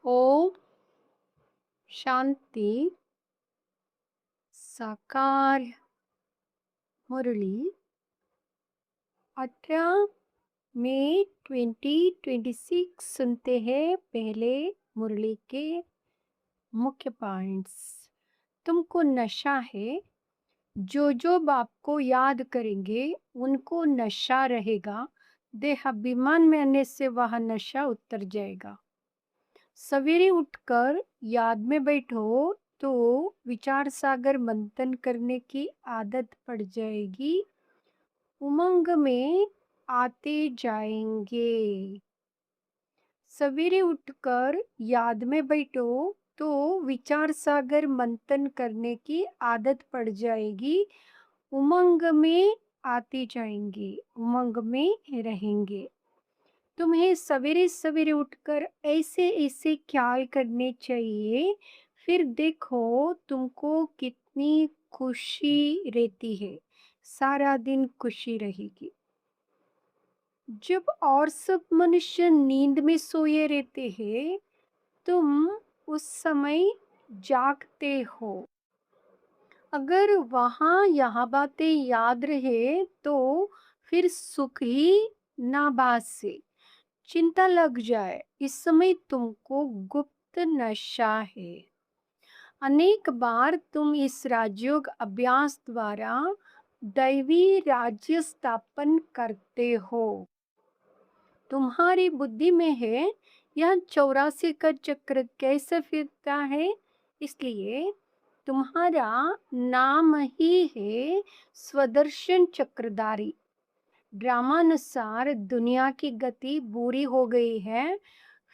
ओम शांति साकार मुरली 18 मई 2026 सुनते हैं पहले मुरली के मुख्य पॉइंट्स। तुमको नशा है, जो जो बाप को याद करेंगे उनको नशा रहेगा। देहाभिमान में आने से वह नशा उतर जाएगा। सवेरे उठकर याद में बैठो तो विचार सागर मंथन करने की आदत पड़ जाएगी। उमंग में आते जाएंगे। सवेरे उठकर याद में बैठो तो विचार सागर मंथन करने की आदत पड़ जाएगी। उमंग में आते जाएंगे, उमंग में रहेंगे। तुम्हें सवेरे सवेरे उठकर ऐसे ऐसे ख्याल करने चाहिए, फिर देखो तुमको कितनी खुशी रहती है। सारा दिन खुशी रहेगी। जब और सब मनुष्य नींद में सोए रहते हैं, तुम उस समय जागते हो। अगर वहाँ यह बातें याद रहे तो फिर सुख ही ना भासे, चिंता लग जाए। इस समय तुमको गुप्त नशा है। अनेक बार तुम इस राजयोग अभ्यास द्वारा दैवी राज्य स्थापन करते हो। तुम्हारी बुद्धि में है यह 84 का चक्र कैसे फिरता है, इसलिए तुम्हारा नाम ही है स्वदर्शन चक्रधारी। ड्रामानुसार दुनिया की गति बुरी हो गई है,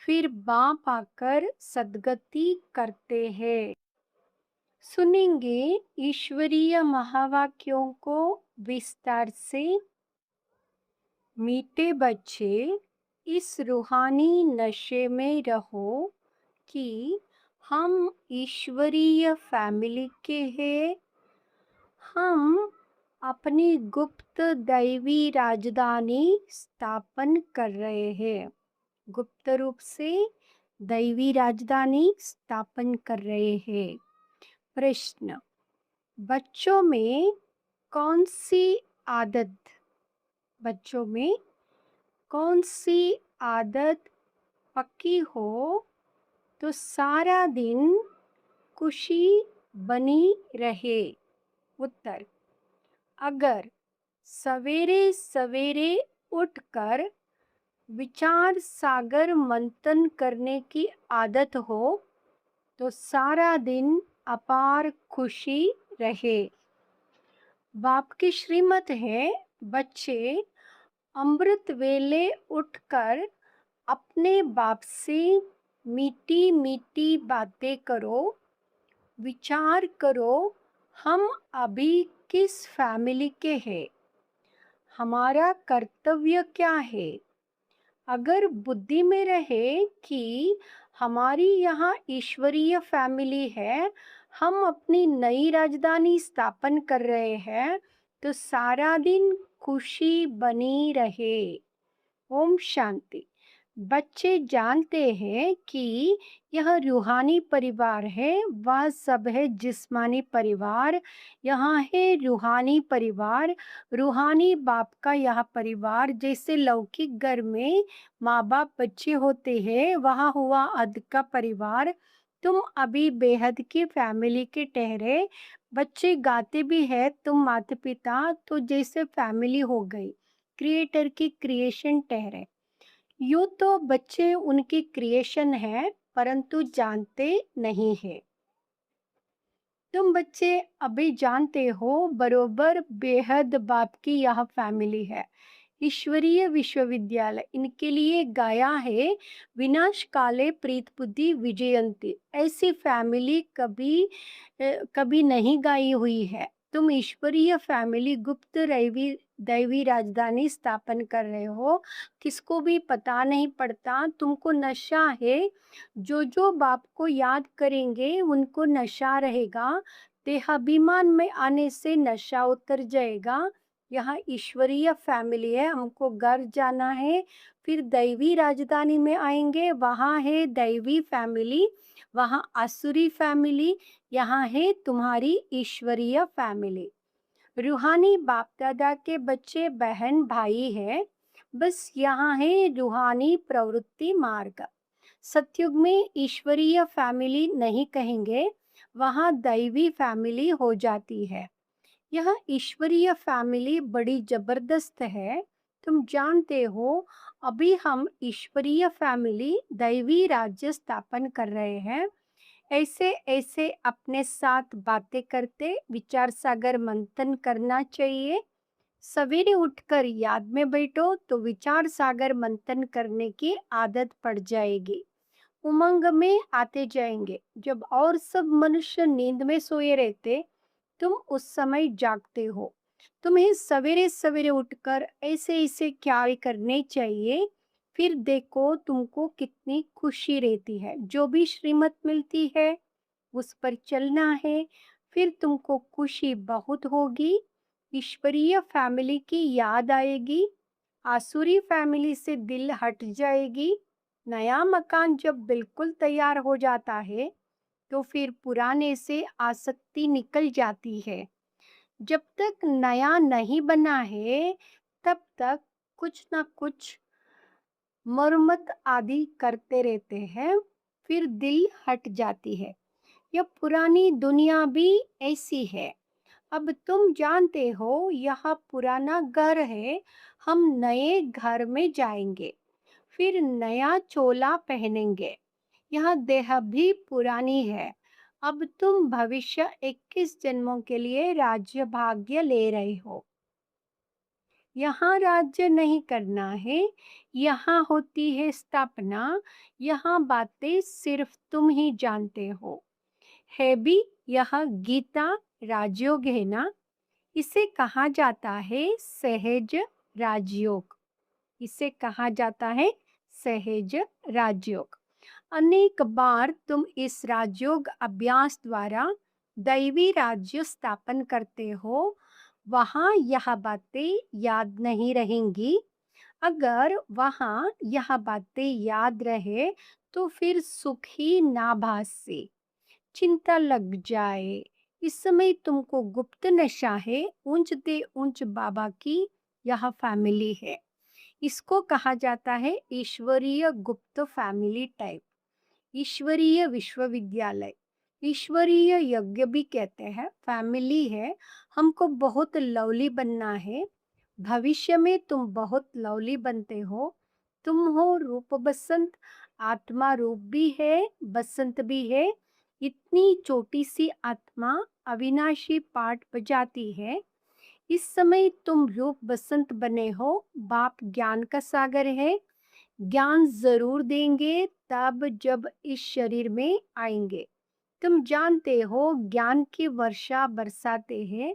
फिर बाप आकर सद्गति करते हैं। सुनेंगे ईश्वरीय महावाक्यों को विस्तार से। मीठे बच्चे, इस रूहानी नशे में रहो कि हम ईश्वरीय फैमिली के हैं। हम अपनी गुप्त दैवी राजधानी स्थापन कर रहे हैं। गुप्त रूप से दैवी राजधानी स्थापन कर रहे हैं। प्रश्न, बच्चों में कौन सी आदत बच्चों में कौन सी आदत पक्की हो तो सारा दिन खुशी बनी रहे? उत्तर, अगर सवेरे सवेरे उठकर विचार सागर मंथन करने की आदत हो तो सारा दिन अपार खुशी रहे। बाप की श्रीमत है, बच्चे अमृत वेले उठकर अपने बाप से मीठी मीठी बातें करो। विचार करो, हम अभी किस फैमिली के हैं, हमारा कर्तव्य क्या है। अगर बुद्धि में रहे कि हमारी यहाँ ईश्वरीय फैमिली है, हम अपनी नई राजधानी स्थापन कर रहे हैं, तो सारा दिन खुशी बनी रहे। ओम शांति। बच्चे जानते हैं कि यह रूहानी परिवार है, वह सब है जिस्मानी परिवार। यहाँ है रूहानी परिवार, रूहानी बाप का यह परिवार। जैसे लौकिक घर में माँ बाप बच्चे होते हैं, वहाँ हुआ अध का परिवार। तुम अभी बेहद की फैमिली के ठहरे। बच्चे गाते भी है, तुम माता पिता तो जैसे फैमिली हो गई, क्रिएटर की क्रिएशन ठहरे। यूँ तो बच्चे उनकी क्रिएशन है, परंतु जानते नहीं है। तुम बच्चे अभी जानते हो बरोबर बेहद बाप की यह फैमिली है। ईश्वरीय विश्वविद्यालय इनके लिए गाया है, विनाश काले प्रीत बुद्धि विजयंती। ऐसी फैमिली कभी नहीं गाई हुई है। तुम ईश्वरीय फैमिली गुप्त दैवी राजधानी स्थापन कर रहे हो, किसको भी पता नहीं पड़ता। तुमको नशा है, जो जो बाप को याद करेंगे उनको नशा रहेगा। देहाभिमान में आने से नशा उतर जाएगा। यहाँ ईश्वरीय फैमिली है, हमको घर जाना है, फिर दैवी राजधानी में आएंगे, वहाँ है दैवी फैमिली, वहाँ आसुरी फैमिली, यहाँ है तुम्हारी ईश्वरीय फैमिली। रूहानी बाप दादा के बच्चे बहन भाई है, बस यहाँ है रूहानी प्रवृत्ति मार्ग। सतयुग में ईश्वरीय फैमिली नहीं कहेंगे, वहाँ दैवी फैमिली हो जाती है। यह ईश्वरीय फैमिली बड़ी जबरदस्त है, तुम जानते हो। अभी हम ईश्वरीय फैमिली दैवी राज्य स्थापन कर रहे हैं। ऐसे ऐसे अपने साथ बातें करते विचार सागर मंथन करना चाहिए। सवेरे उठकर याद में बैठो तो विचार सागर मंथन करने की आदत पड़ जाएगी, उमंग में आते जाएंगे। जब और सब मनुष्य नींद में सोए रहते, तुम उस समय जागते हो। तुम्हें सवेरे सवेरे उठकर ऐसे ऐसे कार्य करने चाहिए, फिर देखो तुमको कितनी खुशी रहती है। जो भी श्रीमत मिलती है उस पर चलना है, फिर तुमको खुशी बहुत होगी। ईश्वरीय फैमिली की याद आएगी, आसुरी फैमिली से दिल हट जाएगी। नया मकान जब बिल्कुल तैयार हो जाता है तो फिर पुराने से आसक्ति निकल जाती है। जब तक नया नहीं बना है तब तक कुछ ना कुछ मरम्मत आदि करते रहते हैं, फिर दिल हट जाती है। यह पुरानी दुनिया भी ऐसी है। अब तुम जानते हो यह पुराना घर है, हम नए घर में जाएंगे, फिर नया चोला पहनेंगे। यह देह भी पुरानी है। अब तुम भविष्य 21 जन्मों के लिए राज्य भाग्य ले रहे हो। यहाँ राज्य नहीं करना है, यहाँ होती है स्थापना। यहाँ बातें सिर्फ तुम ही जानते हो। है भी यह गीता राजयोग है ना, इसे कहा जाता है सहज राजयोग। इसे कहा जाता है सहज राजयोग। अनेक बार तुम इस राजयोग अभ्यास द्वारा दैवी राज्य स्थापन करते हो, वहाँ यह बातें याद नहीं रहेंगी। अगर वहाँ यह बातें याद रहे तो फिर सुख ही नाभास से चिंता लग जाए। इस समय तुमको गुप्त नशा है, ऊंचते ऊंच बाबा की यह फैमिली है। इसको कहा जाता है ईश्वरीय गुप्त फैमिली टाइप, ईश्वरीय विश्वविद्यालय, ईश्वरीय यज्ञ भी कहते हैं। फैमिली है, हमको बहुत लवली बनना है। भविष्य में तुम बहुत लवली बनते हो। तुम हो रूप बसंत, आत्मा रूप भी है, बसंत भी है। इतनी छोटी सी आत्मा अविनाशी पाठ बजाती है। इस समय तुम रूप बसंत बने हो। बाप ज्ञान का सागर है, ज्ञान जरूर देंगे तब जब इस शरीर में आएंगे। तुम जानते हो ज्ञान की वर्षा बरसाते हैं,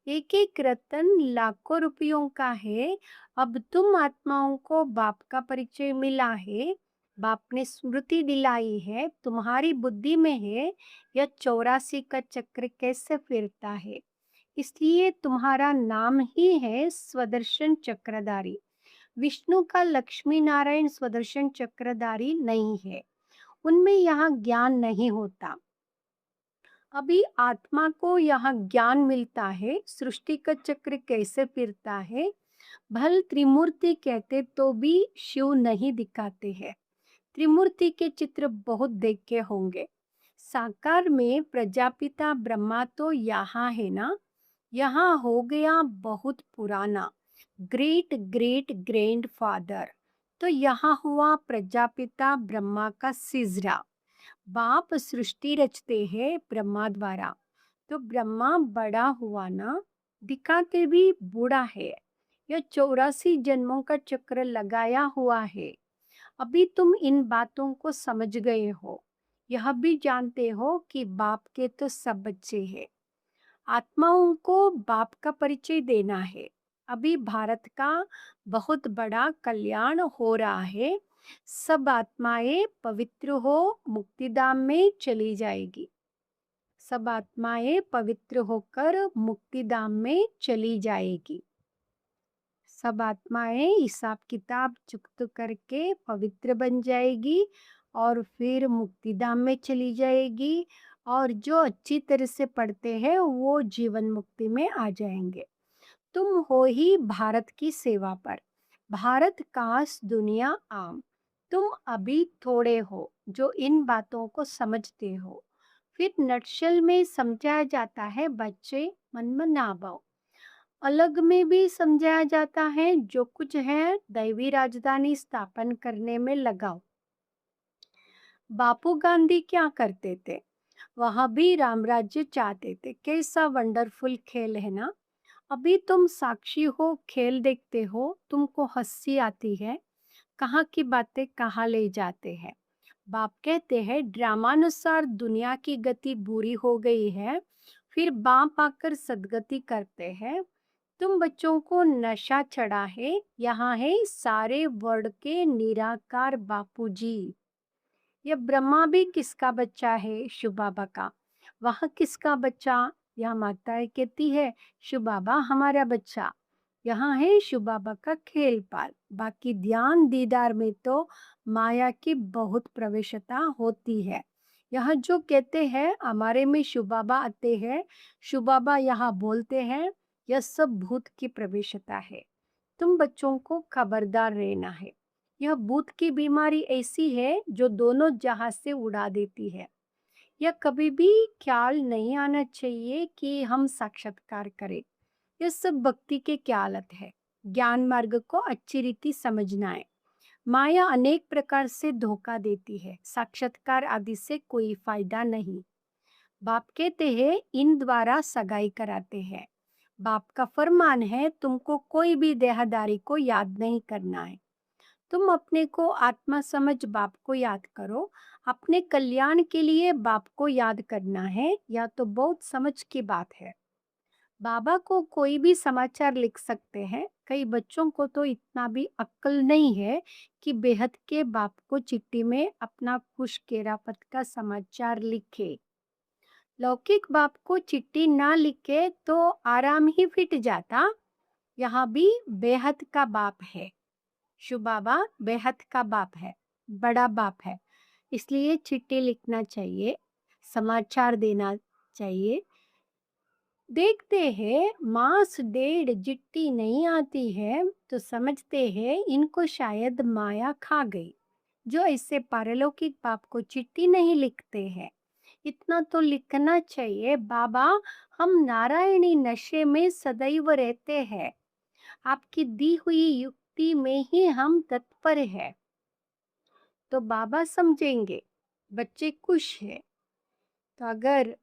एक एक रतन लाखों रुपयों का है। अब तुम आत्माओं को बाप का परिचय मिला है, बाप ने स्मृति दिलाई है, तुम्हारी बुद्धि में है यह 84 का चक्र कैसे फिरता है। इसलिए तुम्हारा नाम ही है स्वदर्शन चक्रधारी। विष्णु का लक्ष्मी नारायण स्वदर्शन चक्रधारी नहीं है, उनमें यहाँ ज्ञान नहीं होता। अभी आत्मा को यहाँ ज्ञान मिलता है, सृष्टि का चक्र कैसे फिरता है। भल त्रिमूर्ति कहते तो भी शिव नहीं दिखाते हैं। त्रिमूर्ति के चित्र बहुत देखे होंगे। साकार में प्रजापिता ब्रह्मा तो यहाँ है ना, यहाँ हो गया बहुत पुराना, ग्रेट ग्रेट ग्रैंड फादर। तो यहाँ हुआ प्रजापिता ब्रह्मा का सिजरा। बाप सृष्टि रचते हैं ब्रह्मा द्वारा, तो ब्रह्मा बड़ा हुआ ना, दिखाते भी बूढ़ा है। यह 84 जन्मों का चक्र लगाया हुआ है। अभी तुम इन बातों को समझ गए हो। यह भी जानते हो कि बाप के तो सब बच्चे हैं। आत्माओं को बाप का परिचय देना है। अभी भारत का बहुत बड़ा कल्याण हो रहा है। सब आत्माएं पवित्र हो मुक्तिधाम में चली जाएगी। सब आत्माएं पवित्र होकर मुक्तिधाम में चली जाएगी। सब आत्माएं हिसाब किताब चुकत करके पवित्र बन जाएगी और फिर मुक्तिधाम में चली जाएगी। और जो अच्छी तरह से पढ़ते हैं वो जीवन मुक्ति में आ जाएंगे। तुम हो ही भारत की सेवा पर, भारत काश दुनिया आम। तुम अभी थोड़े हो जो इन बातों को समझते हो। फिर नटशल में समझाया जाता है, बच्चे मन में ना भाओ। अलग में भी समझाया जाता है, जो कुछ है दैवी राजधानी स्थापन करने में लगाओ। बापू गांधी क्या करते थे? वहां भी रामराज्य चाहते थे। कैसा वंडरफुल खेल है ना। अभी तुम साक्षी हो, खेल देखते हो, तुमको हंसी आती है। कहाँ की बातें कहाँ ले जाते हैं। बाप कहते हैं ड्रामानुसार दुनिया की गति बुरी हो गई है, फिर बाप आकर सदगति करते हैं। तुम बच्चों को नशा चढ़ा है। यहाँ है सारे वर्ड के निराकार बापूजी। यह ब्रह्मा भी किसका बच्चा है? शिव बाबा का। वह किसका बच्चा? यह माताएं कहती है शिव बाबा हमारा बच्चा। यहाँ है शिव बाबा का खेल पाल। बाकी ध्यान दीदार में तो माया की बहुत प्रवेशता होती है। यह जो कहते हैं हमारे में शिव बाबा आते हैं, शिव बाबा यहाँ बोलते हैं, यह सब भूत की प्रवेशता है। तुम बच्चों को खबरदार रहना है। यह भूत की बीमारी ऐसी है जो दोनों जहाज से उड़ा देती है। यह कभी भी ख्याल नहीं आना चाहिए कि हम साक्षात्कार करें। यह सब भक्ति के ख्यालत है। ज्ञान मार्ग को अच्छी रीति समझना है। माया अनेक प्रकार से धोखा देती है। साक्षात्कार आदि से कोई फायदा नहीं। बाप कहते हैं इन द्वारा सगाई कराते हैं। बाप का फरमान है तुमको कोई भी देहदारी को याद नहीं करना है। तुम अपने को आत्मा समझ बाप को याद करो। अपने कल्याण के लिए बाप को याद करना है। या तो बहुत समझ की बात है। बाबा को कोई भी समाचार लिख सकते हैं। कई बच्चों को तो इतना भी अक्ल नहीं है कि बेहद के बाप को चिट्ठी में अपना खुश केरापत का समाचार लिखे। लौकिक बाप को चिट्ठी ना लिखे तो आराम ही फिट जाता। यहाँ भी बेहद का बाप है। शिव बाबा बेहद का बाप है, बड़ा बाप है। इसलिए चिट्ठी लिखना चाहिए, समाचार देना चाहिए। देखते हैं मास डेढ़ चिट्ठी नहीं आती है तो समझते हैं इनको शायद माया खा गई। जो ऐसे पारलौकिक बाप को चिट्ठी नहीं लिखते हैं। इतना तो लिखना चाहिए, बाबा हम नारायणी नशे में सदैव रहते हैं। आपकी दी हुई युक्ति में ही हम तत्पर है। तो बाबा समझेंगे बच्चे खुश है। तो अगर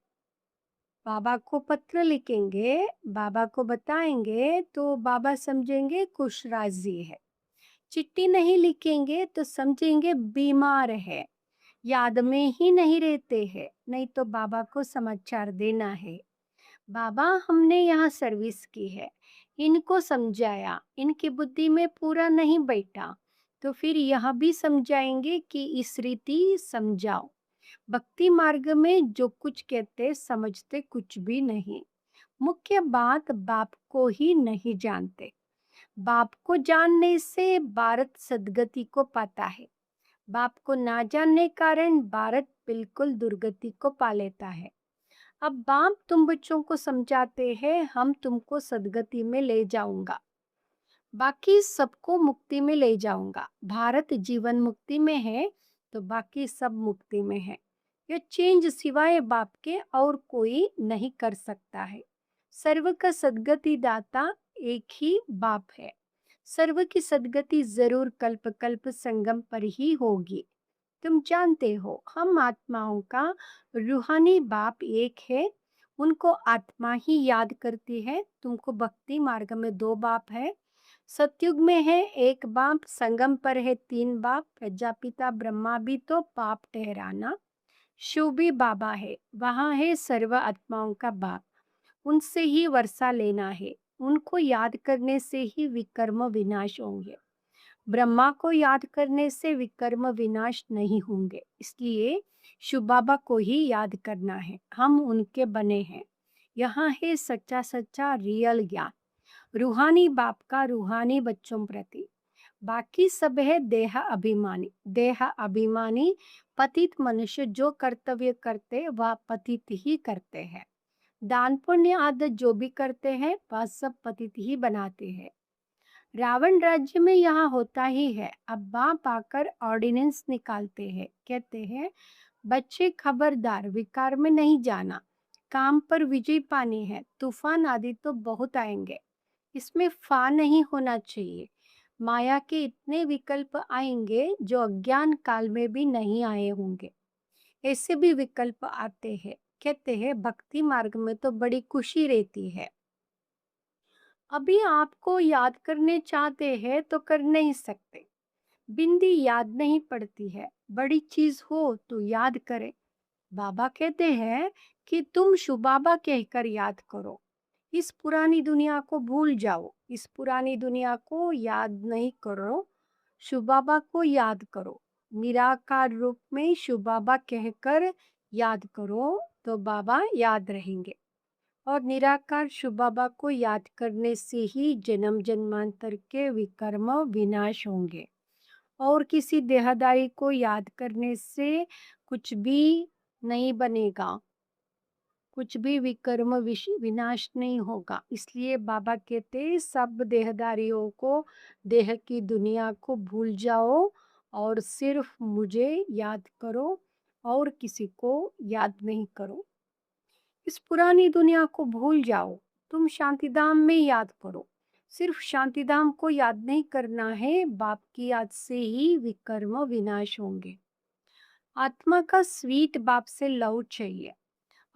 बाबा को पत्र लिखेंगे, बाबा को बताएंगे तो बाबा समझेंगे खुश राजी है। चिट्ठी नहीं लिखेंगे तो समझेंगे बीमार है, याद में ही नहीं रहते हैं। नहीं तो बाबा को समाचार देना है, बाबा हमने यहाँ सर्विस की है, इनको समझाया, इनकी बुद्धि में पूरा नहीं बैठा, तो फिर यह भी समझाएंगे कि इस रीति समझाओ। भक्ति मार्ग में जो कुछ कहते समझते कुछ भी नहीं। मुख्य बात बाप को ही नहीं जानते। बाप को जानने से भारत सदगति को पाता है। बाप को ना जानने कारण भारत बिल्कुल दुर्गति को पा लेता है। अब बाप तुम बच्चों को समझाते हैं, हम तुमको सदगति में ले जाऊंगा, बाकी सबको मुक्ति में ले जाऊंगा। भारत जीवन मुक्ति में है तो बाकी सब मुक्ति में है। यह चेंज सिवाय बाप के और कोई नहीं कर सकता है। सर्व का सदगति दाता एक ही बाप है। सर्व की सदगति जरूर कल्प कल्प संगम पर ही होगी। तुम जानते हो हम आत्माओं का रूहानी बाप एक है। उनको आत्मा ही याद करती है। तुमको भक्ति मार्ग में दो बाप है। सतयुग में है एक बाप, संगम पर है तीन बाप। प्रजापिता ब्रह्मा भी तो बाप ठहराना। शिव भी बाबा है, वहाँ है सर्व आत्माओं का बाप। उनसे ही वर्षा लेना है। उनको याद करने से ही विकर्म विनाश होंगे। ब्रह्मा को याद करने से विकर्म विनाश नहीं होंगे। इसलिए शिव बाबा को ही याद करना है। हम उनके बने हैं। यहाँ है सच्चा सच्चा रियल ज्ञान। रूहानी बाप का रूहानी बच्चों प्रति। बाकी सब है देह अभिमानी। देह अभिमानी पतित मनुष्य जो कर्तव्य करते वह पतित ही करते हैं। दान पुण्य आदत जो भी करते हैं वह सब पतित ही बनाते हैं। रावण राज्य में यहाँ होता ही है। अब बाप आकर ऑर्डिनेंस निकालते हैं, कहते हैं बच्चे खबरदार विकार में नहीं जाना। काम पर विजय पानी है, तूफान आदि तो बहुत आएंगे, इसमें फा नहीं होना चाहिए। माया के इतने विकल्प आएंगे जो अज्ञान काल में भी नहीं आए होंगे। ऐसे भी विकल्प आते हैं, कहते हैं भक्ति मार्ग में तो बड़ी खुशी रहती है। अभी आपको याद करने चाहते हैं तो कर नहीं सकते। बिंदी याद नहीं पड़ती है, बड़ी चीज हो तो याद करें। बाबा कहते हैं कि तुम शुबाबा कहकर याद करो। इस पुरानी दुनिया को भूल जाओ, इस पुरानी दुनिया को याद नहीं करो, शुबाबा को याद करो। निराकार रूप में शुबाबा कहकर याद करो तो बाबा याद रहेंगे। और निराकार शुबाबा को याद करने से ही जन्म जन्मांतर के विकर्म विनाश होंगे। और किसी देहदारी को याद करने से कुछ भी नहीं बनेगा, कुछ भी विकर्म विनाश नहीं होगा। इसलिए बाबा कहते सब देहदारियों को, देह की दुनिया को भूल जाओ और सिर्फ मुझे याद करो और किसी को याद नहीं करो। इस पुरानी दुनिया को भूल जाओ, तुम शांतिधाम में याद करो। सिर्फ शांतिधाम को याद नहीं करना है, बाप की याद से ही विकर्म विनाश होंगे। आत्मा का स्वीट बाप से लव चाहिए।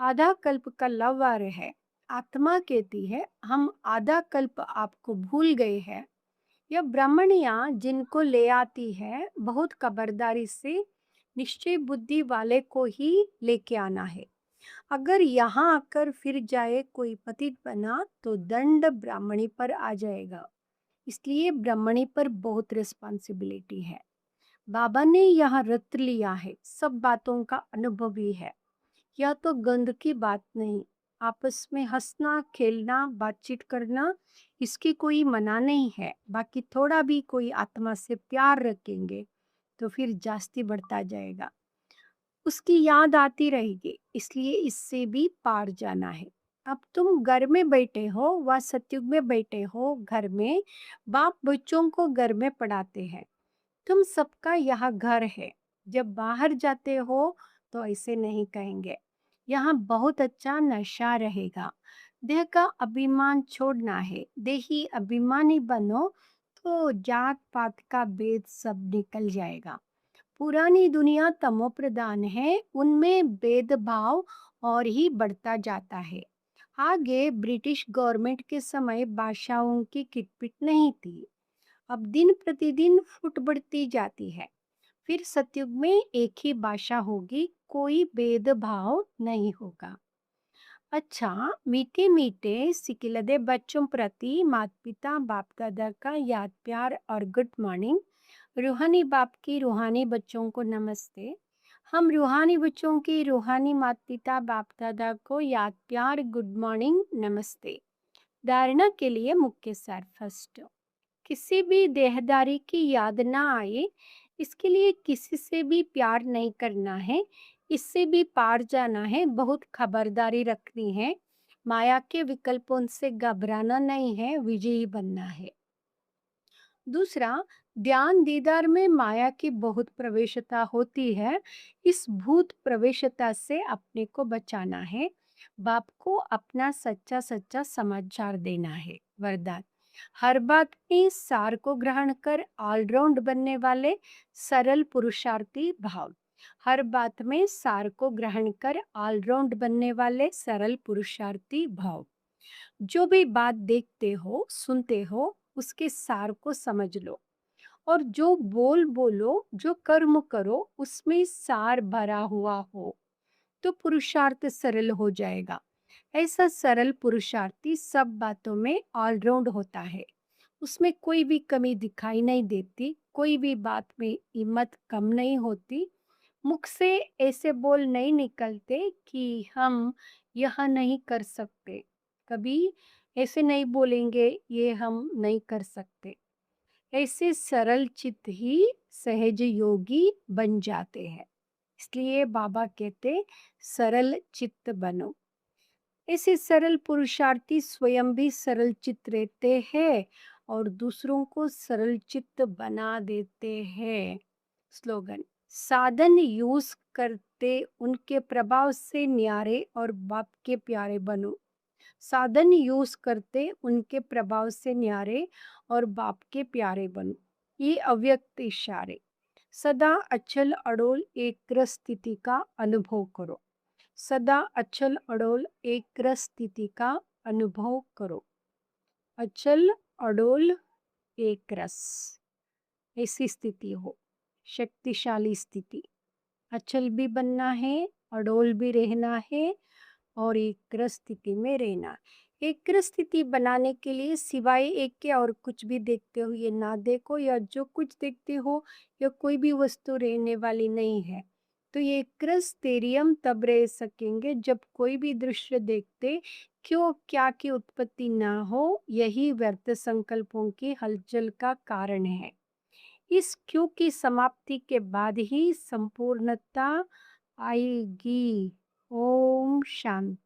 आधा कल्प का लव आ रहा है। आत्मा कहती है हम आधा कल्प आपको भूल गए हैं। यह ब्राह्मणियां जिनको ले आती है बहुत खबरदारी से निश्चय बुद्धि वाले को ही लेके आना है। अगर यहाँ आकर फिर जाए कोई पतित बना तो दंड ब्राह्मणी पर आ जाएगा। इसलिए ब्राह्मणी पर बहुत रिस्पॉन्सिबिलिटी है। बाबा ने यहाँ रत लिया है, सब बातों का अनुभव ही है। यह तो गंद की बात नहीं। आपस में हंसना खेलना बातचीत करना इसकी कोई मना नहीं है। बाकी थोड़ा भी कोई आत्मा से प्यार रखेंगे तो फिर जास्ती बढ़ता जाएगा, उसकी याद आती रहेगी। इसलिए इससे भी पार जाना है। अब तुम घर में बैठे हो व सतयुग में बैठे हो, घर में बाप बच्चों को घर में पढ़ाते हैं। तुम सबका यह घर है। जब बाहर जाते हो तो ऐसे नहीं कहेंगे, यहाँ बहुत अच्छा नशा रहेगा। देह का अभिमान छोड़ना है, देही अभिमानी बनो तो जात पात का भेद सब निकल जाएगा। पुरानी दुनिया तमो प्रधान है, उनमें भेदभाव और ही बढ़ता जाता है। आगे ब्रिटिश गवर्नमेंट के समय भाषाओं की किटपिट नहीं थी, अब दिन प्रतिदिन फुट बढ़ती जाती है। फिर सतयुग में एक ही भाषा होगी, कोई भेदभाव नहीं होगा। अच्छा, मीठे मीठे सिकिलदे बच्चों प्रति माता पिता बाप दादा का याद प्यार और गुड मॉर्निंग। रूहानी बाप की रूहानी बच्चों को नमस्ते। हम रूहानी बच्चों की रूहानी माता पिता बाप दादा को याद प्यार गुड मॉर्निंग नमस्ते। धारणा के लिए मुख्य सार। फर्स्ट, किसी भी देहदारी की याद ना आए, इसके लिए किसी से भी प्यार नहीं करना है, इससे भी पार जाना है, बहुत खबरदारी रखनी है। माया के विकल्पों से घबराना नहीं है, विजयी बनना है। दूसरा, ध्यान दीदार में माया की बहुत प्रवेशता होती है, इस भूत प्रवेशता से अपने को बचाना है। बाप को अपना सच्चा सच्चा समाचार देना है। वरदान, हर बात में सार को ग्रहण कर ऑलराउंड बनने वाले सरल पुरुषार्थी भाव। हर बात में सार को ग्रहण कर ऑलराउंड बनने वाले सरल पुरुषार्थी भाव। जो भी बात देखते हो सुनते हो उसके सार को समझ लो, और जो बोलो जो कर्म करो उसमें सार भरा हुआ हो तो पुरुषार्थ सरल हो जाएगा। ऐसा सरल पुरुषार्थी सब बातों में ऑलराउंड होता है, उसमें कोई भी कमी दिखाई नहीं देती, कोई भी बात में हिम्मत कम नहीं होती। मुख से ऐसे बोल नहीं निकलते कि हम यह नहीं कर सकते। कभी ऐसे नहीं बोलेंगे ये हम नहीं कर सकते। ऐसे सरल चित्त ही सहज योगी बन जाते हैं। इसलिए बाबा कहते सरल चित्त बनो। ऐसे सरल पुरुषार्थी स्वयं भी सरल चित्त रहते हैं और दूसरों को सरल चित्त बना देते हैं। स्लोगन, साधन यूज करते उनके प्रभाव से न्यारे और बाप के प्यारे बनो। साधन यूज करते उनके प्रभाव से न्यारे और बाप के प्यारे बनो। ये अव्यक्त इशारे। सदा अचल अड़ोल एक स्थिति का अनुभव करो। सदा अचल अड़ोल एक स्थिति का अनुभव करो। अचल अड़ोल एक रस, ऐसी स्थिति हो, शक्तिशाली स्थिति। अचल भी बनना है, अडोल भी रहना है और एक स्थिति में रहना। एक स्थिति बनाने के लिए सिवाय एक के और कुछ भी देखते हो ये ना देखो, या जो कुछ देखते हो या कोई भी वस्तु रहने वाली नहीं है। तो ये एक हम तब रह सकेंगे जब कोई भी दृश्य देखते क्यों क्या की उत्पत्ति ना हो, यही व्यर्थ संकल्पों की हलचल का कारण है। इस क्यों की समाप्ति के बाद ही संपूर्णता आएगी। ओम शांति।